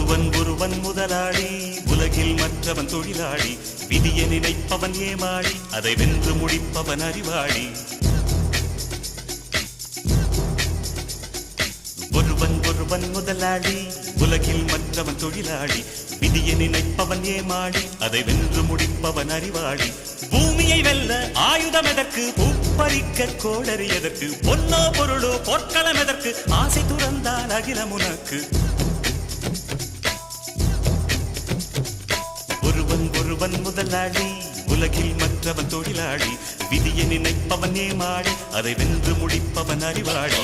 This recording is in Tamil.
ஒருவன் முதலாளி, உலகில் மற்றவன் தொழிலாளி. விதியை நினைப்பவன் ஏமாளி, அதை வென்று முடிப்பவன் அறிவாளி. ஒருவன் முதலாளி, உலகில் மற்றவன் தொழிலாளி. விதியை நினைப்பவன் ஏமாளி, அதை வென்று முடிப்பவன் அறிவாளி. பூமியை வெல்ல ஆயுதம் எதற்கு, பூப்பறிக்க கோடரி எதற்கு, பொன்னோ பொருளோ பொற்களம் எதற்கு, ஆசை துறந்தால் அகிலம் உனக்கு. ஒருவன் முதலாளி, உலகில் மற்றவன் தொழிலாளி. விதியை நினைப்பவன் ஏமாளி, அதை வென்று முடிப்பவன் அறிவாளி.